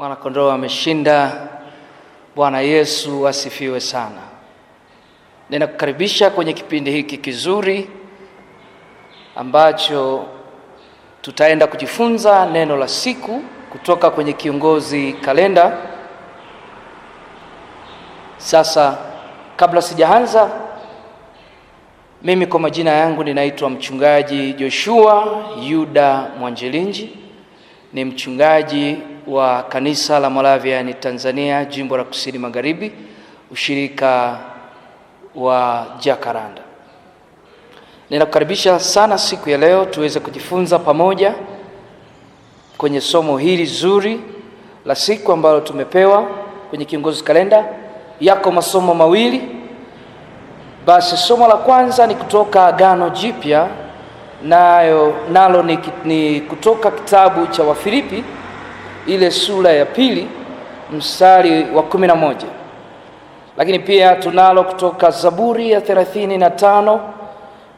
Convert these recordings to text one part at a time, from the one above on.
Mwanakondoo ameshinda. Bwana Yesu asifiwe sana. Ninakukaribisha kwenye kipindi hiki kizuri ambacho tutaenda kujifunza neno la siku kutoka kwenye Kiongozi Kalenda. Sasa kabla sijaanza, mimi kwa majina yangu ninaitwa Mchungaji Joshua Yuda Mwanjelinji. Ni mchungaji wa kanisa la Moravian Tanzania, jimbo la Kusini Magharibi, ushirika wa Jacaranda. Ninakukaribisha sana siku ya leo tuweze kujifunza pamoja kwenye somo hili zuri la siku ambalo tumepewa kwenye Kiongozi Kalenda. Yako masomo mawili. Basi somo la kwanza ni kutoka Agano Jipya, nalo ni kutoka kitabu cha Wafilipi ile sura ya 2 mstari wa 11. Lakini pia tunalo kutoka Zaburi ya 35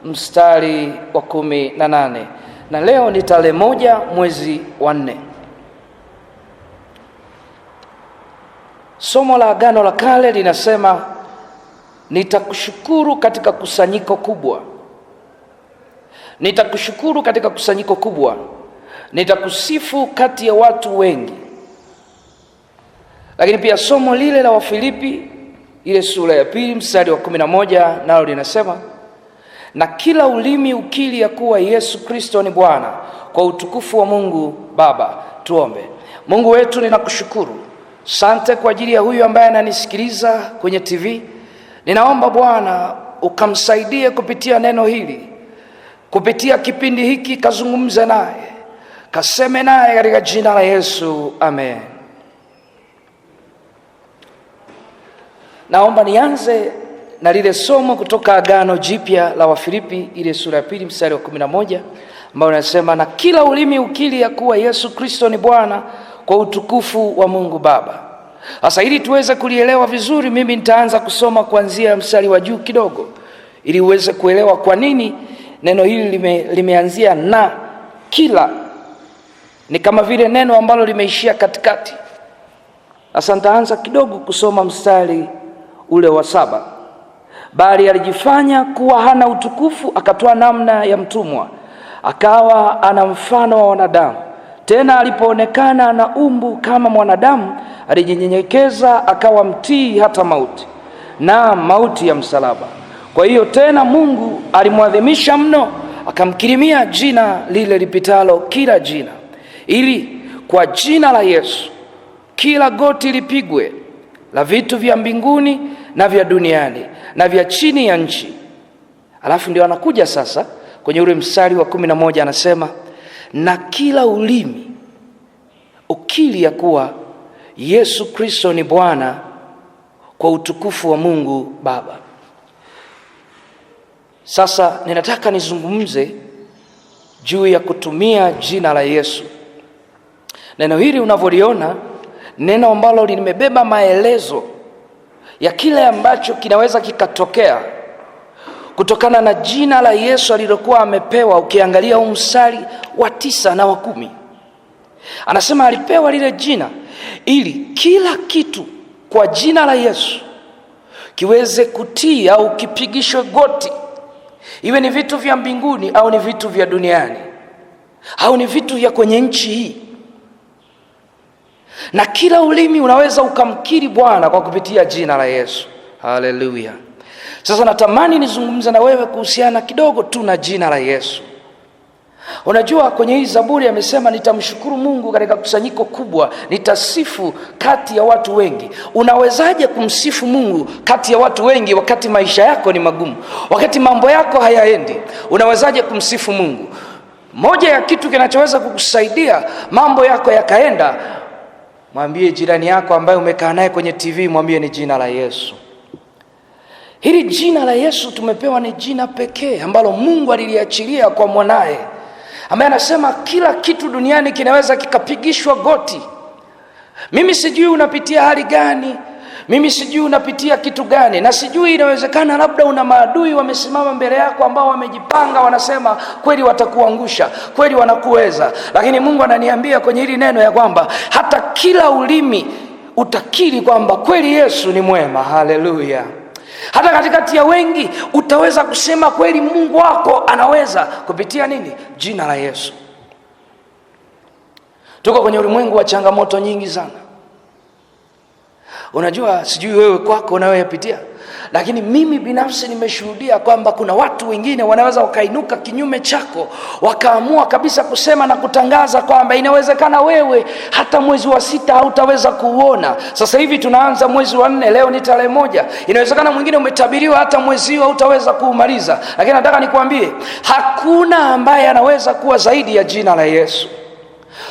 mstari wa 18. Na leo ni tarehe 1 mwezi wa 4. Somo la Agano la Kale linasema, nitakushukuru katika kusanyiko kubwa. Nitakushukuru katika kusanyiko kubwa. Nitakusifu kati ya watu wengi. Lakini pia somo lile la Wafilipi ile sura ya 2 mstari wa 11 nalo linasema, na kila ulimi ukiri ya kuwa Yesu Kristo ni Bwana, kwa utukufu wa Mungu Baba. Tuombe. Mungu wetu, ninakushukuru. Asante kwa ajili ya huyu ambaye ananisikiliza kwenye TV. Ninaomba Bwana ukamsaidie kupitia neno hili, kupitia kipindi hiki, kazungumze naye, kaseme naye katika jina la Yesu, amen. Naomba nianze na lile somo kutoka Agano Jipya la Wafilipi ile sura ya 2 mstari wa 11 ambao unasema, na kila ulimi ukiri ya kuwa Yesu Kristo ni Bwana, kwa utukufu wa Mungu Baba. Sasa ili tuweze kulielewa vizuri, mimi nitaanza kusoma kuanzia mstari wa juu kidogo ili uweze kuelewa kwa nini neno hili limeanzia na kila. Ni kama vile neno ambalo limeishia katikati. Sasa nitaanza kidogo kusoma mstari ule wa 7. Bali alijifanya kuwa hana utukufu, akatoa namna ya mtumwa, akawa ana mfano wa wanadamu. Tena alipoonekana na umbu kama mwanadamu, alijinyenyekeza akawa mtii hata mauti, na mauti ya msalaba. Kwa hiyo tena Mungu alimwadhimisha mno, akamkirimia jina lile lipitalo kila jina, ili kwa jina la Yesu kila goti lipigwe, la vitu vya mbinguni na vya duniani na vya chini ya nchi. Alafu ndio anakuja sasa kwenye ule mstari wa 11, anasema, na kila ulimi ukiri ya kuwa Yesu Kristo ni Bwana, kwa utukufu wa Mungu Baba. Sasa ninataka nizungumze juu ya kutumia jina la Yesu. Neno hili unavyoliona, neno ambalo limebeba maelezo ya kile ambacho kinaweza kikatokea kutokana na jina la Yesu alilokuwa amepewa. Ukiangalia huu mstari wa 9 na wa 10, anasema alipewa lile jina ili kila kitu kwa jina la Yesu kiweze kutii au kipigishwe goti, iwe ni vitu vya mbinguni au ni vitu vya duniani au ni vitu vya kwenye nchi hii. Na kila ulimi unaweza ukamkiri Bwana kwa kupitia jina la Yesu. Haleluya. Sasa natamani nizungumze na wewe kuhusiana kidogo tu na jina la Yesu. Unajua kwenye hii Zaburi amesema, nitamshukuru Mungu katika kusanyiko kubwa, nitasifu kati ya watu wengi. Unawezaje kumsifu Mungu kati ya watu wengi wakati maisha yako ni magumu, wakati mambo yako hayaendi? Unawezaje kumsifu Mungu? Moja ya kitu kinachoweza kukusaidia mambo yako yakaenda, mwambie jirani yako ambaye umekaa naye kwenye TV, mwambie ni jina la Yesu. Hili jina la Yesu tumepewa ni jina pekee ambalo Mungu aliliachilia kwa mwanae, ambaye anasema kila kitu duniani kinaweza kikapigishwa goti. Mimi sijui unapitia hali gani, Mimi sijui unapitia kitu gani, na sijui, inawezekana labda una maadui wamesimama mbele yako ambao wamejipanga, wanasema kweli watakuangusha, kweli wanakuweza. Lakini Mungu ananiambia kwenye hili neno ya kwamba hata kila ulimi utakiri kwamba kweli Yesu ni mwema. Haleluya. Hata katikati ya wengi utaweza kusema kweli Mungu wako anaweza, kupitia nini? Jina la Yesu. Tuko kwenye ulimwengu wa changamoto nyingi sana. Unajua, sijui wewe kwako unayoyapitia, lakini mimi binafsi nimeshuhudia kwamba kuna watu wengine wanaweza wakainuka kinyume chako, wakaamua kabisa kusema na kutangaza kwamba inawezekana wewe hata mwezi wa 6 hautaweza kuuona. Sasa hivi tunaanza mwezi wa 4, leo ni tarehe 1. Inawezekana mwingine umetabiriwa hata mwezi huu hautaweza kuumaliza. Lakini nataka nikwambie, hakuna ambaye anaweza kuwa zaidi ya jina la Yesu.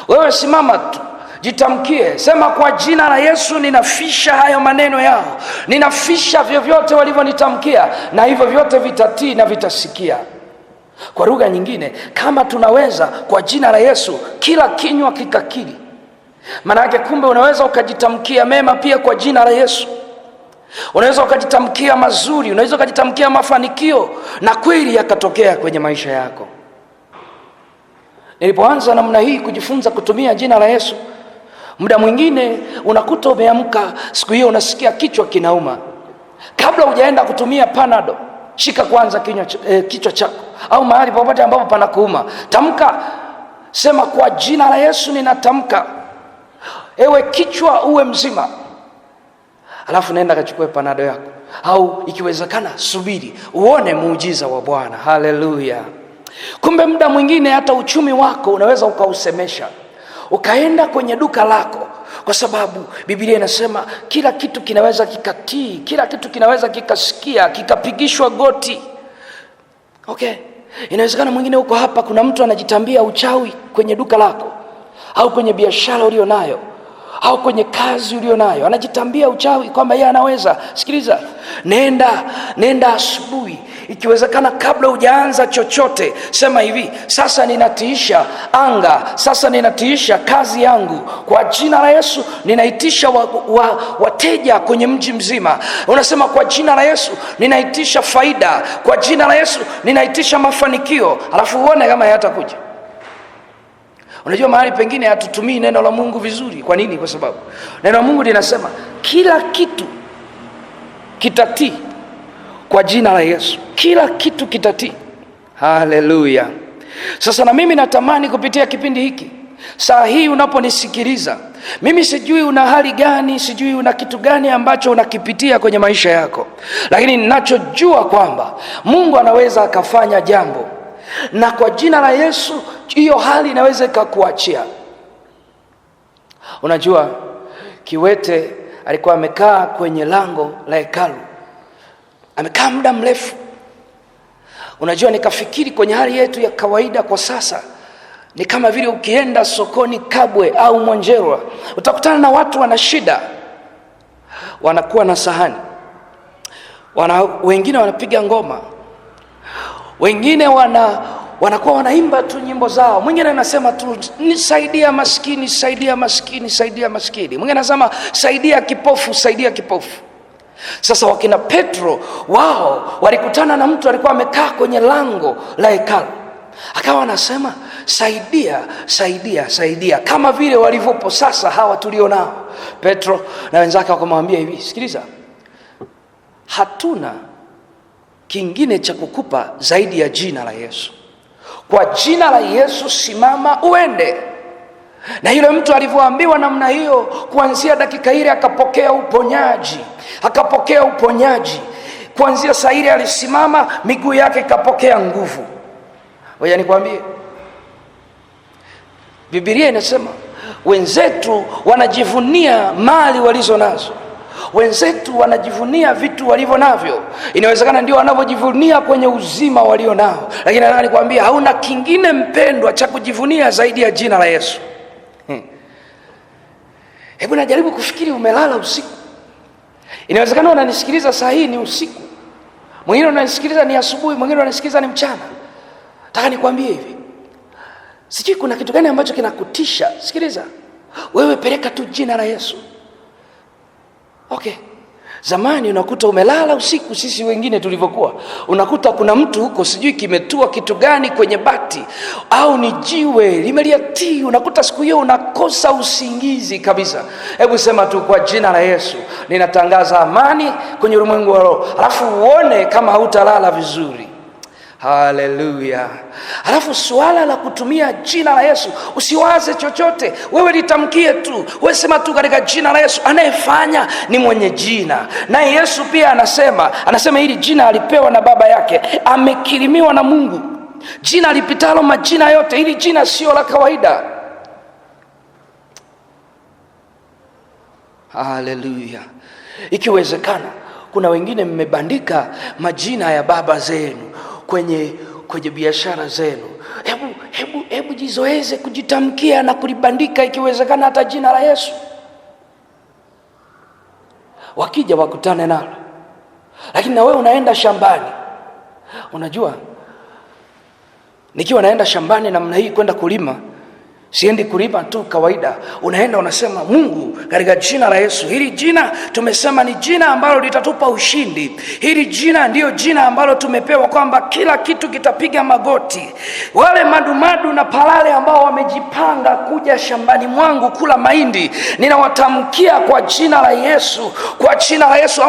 Wewe simama tu, jitamkie, sema kwa jina la Yesu ninafisha hayo maneno yao, ninafisha vyovyote walivyonitamkia, na hivyo vyote vitatii na vitasikia. Kwa lugha nyingine, kama tunaweza kwa jina la Yesu kila kinywa kikakiri, maana yake kumbe unaweza ukajitamkia mema pia kwa jina la Yesu. Unaweza ukajitamkia mazuri, unaweza ukajitamkia mafanikio, na kweli yakatokea kwenye maisha yako. Nilipoanza namna hii kujifunza kutumia jina la Yesu, muda mwingine unakuta umeamka siku hiyo unasikia kichwa kinauma. Kabla hujaenda kutumia Panado, shika kwanza kichwa chako, au mahali popote ambapo panakuuma, tamka, sema kwa jina la Yesu ninatamka, ewe kichwa uwe mzima. Alafu nenda kachukue Panado yako, au ikiwezekana subiri uone muujiza wa Bwana. Haleluya. Kumbe muda mwingine hata uchumi wako unaweza ukausemesha. Ukaenda kwenye duka lako, kwa sababu Biblia inasema kila kitu kinaweza kikatii, kila kitu kinaweza kikasikia, kikapigishwa goti. Okay. Inawezekana mwingine uko hapa, kuna mtu anajitambia uchawi kwenye duka lako, au kwenye biashara ulionayo, au kwenye kazi ulionayo, anajitambia uchawi kwamba yeye anaweza. Sikiliza, nenda asubuhi, ikiwezekana kabla hujaanza chochote, sema hivi: sasa ninatiisha anga, sasa ninatiisha kazi yangu kwa jina la Yesu. Ninaitisha wateja kwenye mji mzima. Unasema kwa jina la Yesu ninaitisha faida, kwa jina la Yesu ninaitisha mafanikio, alafu uone kama yatakuja. Unajua, mahali pengine hatutumii neno la Mungu vizuri. Kwa nini? Kwa sababu neno la Mungu linasema kila kitu kitatii kwa jina la Yesu. Kila kitu kitatii. Haleluya. Sasa na mimi natamani kupitia kipindi hiki, saa hii unaponisikiliza, mimi sijui una hali gani, sijui una kitu gani ambacho unakipitia kwenye maisha yako, lakini ninachojua kwamba Mungu anaweza akafanya jambo, na kwa jina la Yesu hiyo hali inaweza ikakuachia. Unajua, kiwete alikuwa amekaa kwenye lango la hekalu, amekaa muda mrefu. Unajua, nikafikiri kwenye hali yetu ya kawaida kwa sasa, ni kama vile ukienda sokoni Kabwe au Mwanjerwa, utakutana na watu wana shida, wanakuwa na sahani, wengine wanapiga ngoma, wengine wanakuwa wanaimba tu nyimbo zao. Mwingine anasema tu nisaidia maskini, saidia maskini, saidia maskini. Mwingine anasema saidia kipofu, saidia kipofu. Sasa wakina Petro wao walikutana na mtu alikuwa amekaa kwenye lango la hekalu, akawa anasema saidia, saidia, saidia, kama vile walivyopo sasa hawa tulio nao. Petro na wenzake wakamwambia hivi: sikiliza, hatuna kingine cha kukupa zaidi ya jina la Yesu. Kwa jina la Yesu simama uende. Na yule mtu alivyoambiwa namna hiyo, kuanzia dakika ile akapokea uponyaji, akapokea uponyaji. Kuanzia saa ile alisimama, miguu yake ikapokea nguvu. Ngoja nikwambie, Biblia inasema wenzetu wanajivunia mali walizo nazo, wenzetu wanajivunia vitu walivyo navyo. Inawezekana ndio wanavyojivunia kwenye uzima walio nao, lakini nataka nikwambie hauna kingine mpendwa cha kujivunia zaidi ya jina la Yesu. Hebu najaribu kufikiri, umelala usiku. Inawezekana unanisikiliza saa hii ni usiku, mwingine unanisikiliza ni asubuhi, mwingine unanisikiliza ni mchana. Nataka nikwambie hivi, sijui kuna kitu gani ambacho kinakutisha. Sikiliza, wewe peleka tu jina la Yesu. Okay, Zamani unakuta umelala usiku, sisi wengine tulivyokuwa, unakuta kuna mtu huko sijui kimetua kitu gani kwenye bati au ni jiwe limeliatii, unakuta siku hiyo unakosa usingizi kabisa. Hebu sema tu, kwa jina la Yesu ninatangaza amani kwenye ulimwengu wa roho, alafu uone kama hautalala vizuri. Haleluya. Alafu suala la kutumia jina la Yesu, usiwaze chochote, wewe litamkie tu, wewe sema tu katika jina la Yesu. Anayefanya ni mwenye jina. Na Yesu pia anasema hili jina alipewa na baba yake, amekirimiwa na Mungu, jina lipitalo majina yote. Hili jina sio la kawaida. Haleluya. Ikiwezekana, kuna wengine mmebandika majina ya baba zenu kwenye biashara zenu. Hebu jizoeze kujitamkia na kulibandika, ikiwezekana hata jina la Yesu. Wakija wakutane nalo. Lakini na wewe unaenda shambani. Unajua, nikiwa naenda shambani namna hii kwenda kulima, siendi kulima tu kawaida. Unaenda unasema, Mungu katika jina la Yesu, hili jina tumesema ni jina ambalo litatupa ushindi. Hili jina ndiyo jina ambalo tumepewa kwamba kila kitu kitapiga magoti. Wale madumadu na palale ambao wamejipanga kuja shambani mwangu kula mahindi, ninawatamkia kwa jina la Yesu, kwa jina la Yesu,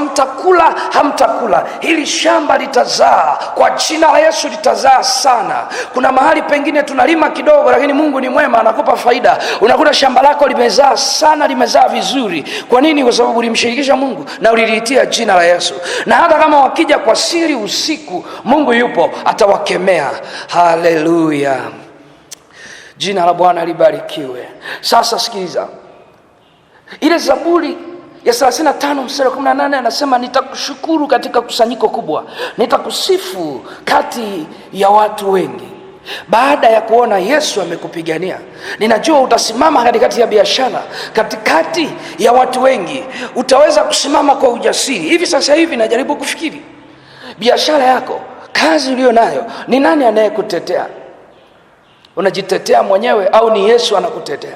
hamtakula. Hili shamba litazaa, kwa jina la Yesu litazaa sana. Kuna mahali pengine tunalima kidogo, lakini Mungu ni mwema, anakupa faida. Unakuta shamba lako limezaa sana, limezaa vizuri. Kwa nini? Kwa sababu ulimshirikisha Mungu na uliliitia jina la Yesu. Na hata kama wakija kwa siri usiku, Mungu yupo, atawakemea. Haleluya. Jina la Bwana libarikiwe. Sasa sikiliza. Ile Zaburi ya 35 mstari 18 anasema, nitakushukuru katika kusanyiko kubwa, nitakusifu kati ya watu wengi. Baada ya kuona Yesu amekupigania, ninajua utasimama katikati ya biashara, katikati ya watu wengi, utaweza kusimama kwa ujasiri. Hivi sasa hivi najaribu kufikiri, biashara yako, kazi ulio nayo, ni nani anayekutetea? Unajitetea mwenyewe au ni Yesu anakutetea?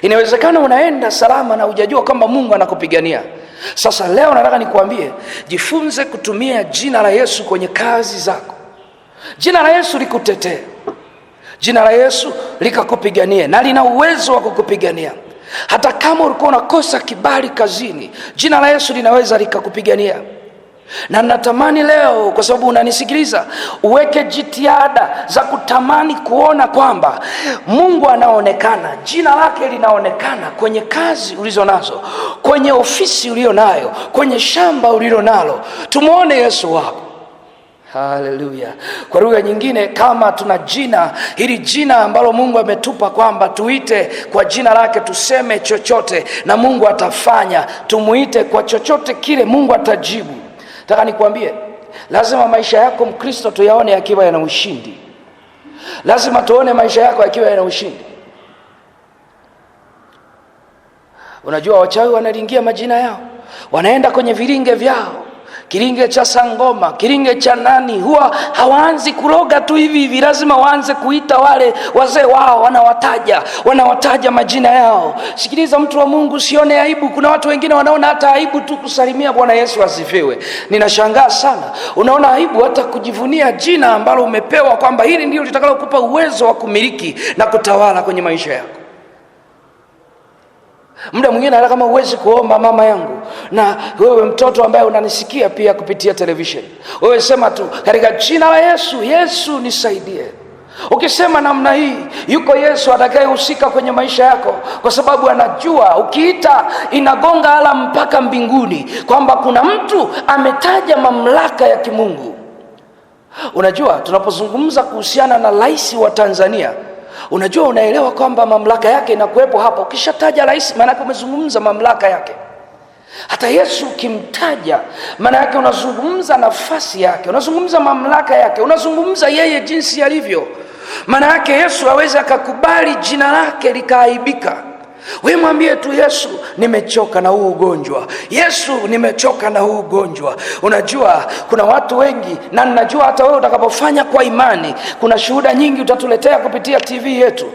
Inawezekana unaenda salama na hujajua kwamba Mungu anakupigania. Sasa leo nataka nikuambie, jifunze kutumia jina la Yesu kwenye kazi zako. Jina la Yesu likutetee, jina la Yesu likakupiganie, na lina uwezo wa kukupigania. Hata kama ulikuwa unakosa kibali kazini, jina la Yesu linaweza likakupigania. Na natamani leo, kwa sababu unanisikiliza, uweke jitihada za kutamani kuona kwamba Mungu anaonekana, jina lake linaonekana kwenye kazi ulizo nazo, kwenye ofisi ulio nayo, kwenye shamba ulilo nalo. Tumuone Yesu wako. Haleluya. Kwa lugha nyingine, kama tuna jina, hili jina ambalo Mungu ametupa kwamba tuite kwa jina lake, tuseme chochote na Mungu atafanya. Tumuite kwa chochote kile, Mungu atajibu. Nataka nikwambie, lazima maisha yako Mkristo tuyaone yakiwa yana ushindi. Lazima tuone maisha yako yakiwa yana ushindi. Unajua wachawi wanalingia majina yao, wanaenda kwenye viringe vyao, kiringe cha Sangoma, kiringe cha nani, huwa hawaanzi kuroga tu hivi hivi, lazima waanze kuita wale wazee wao, wanawataja majina yao. Sikiliza mtu wa Mungu, usione aibu. Kuna watu wengine wanaona hata aibu tu kusalimia Bwana Yesu asifiwe. Ninashangaa sana, unaona aibu hata kujivunia jina ambalo umepewa kwamba hili ndilo litakalokupa uwezo wa kumiliki na kutawala kwenye maisha yako. Muda mwingine hata kama huwezi kuomba, mama yangu, na wewe mtoto ambaye unanisikia pia kupitia television, wewe sema tu katika jina la Yesu, Yesu nisaidie. Ukisema namna hii, yuko Yesu atakayehusika kwenye maisha yako, kwa sababu anajua ukiita inagonga ala mpaka mbinguni, kwamba kuna mtu ametaja mamlaka ya kimungu. Unajua, tunapozungumza kuhusiana na rais wa Tanzania, unajua, unaelewa kwamba mamlaka yake inakuwepo hapa. Ukishataja rais, maana yake umezungumza mamlaka yake. Hata Yesu ukimtaja, maana yake unazungumza nafasi yake, unazungumza mamlaka yake, unazungumza yeye jinsi alivyo. Maana yake Yesu hawezi akakubali jina lake likaaibika. Wewe mwambie tu, Yesu nimechoka na huu ugonjwa, Yesu nimechoka na huu ugonjwa. Unajua kuna watu wengi, na ninajua hata wewe utakapofanya kwa imani, kuna shuhuda nyingi utatuletea kupitia TV yetu.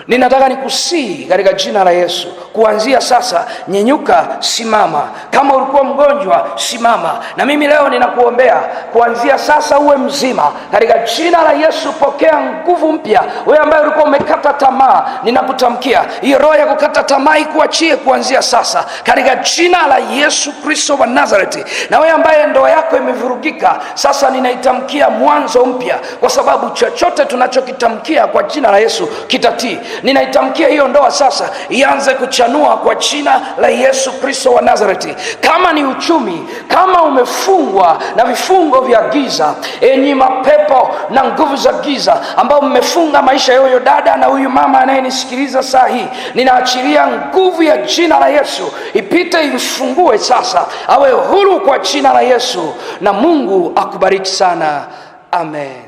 Ninataka nikusii katika jina la Yesu, kuanzia sasa nyenyuka, simama. Kama ulikuwa mgonjwa, simama. Na mimi leo ninakuombea kuanzia sasa uwe mzima katika jina la Yesu. Pokea nguvu mpya. Wewe ambaye ulikuwa umekata tamaa, ninakutamkia hiyo roho ya kukata tamaa ikuachie kuanzia sasa katika jina la Yesu Kristo wa Nazareti. Na wewe ambaye ndoa yako imevurugika, sasa ninaitamkia mwanzo mpya, kwa sababu chochote tunachokitamkia kwa jina la Yesu kitatii. Ninaitamkia hiyo ndoa sasa ianze kuchanua kwa jina la Yesu Kristo wa Nazareti. Kama ni uchumi, kama umefungwa na vifungo vya giza, enyi mapepo na nguvu za giza ambao mmefunga maisha ya huyo dada na huyu mama anayenisikiliza saa hii, ninaachilia nguvu ya jina la Yesu ipite, imfungue sasa, awe huru kwa jina la Yesu. Na Mungu akubariki sana. Amen.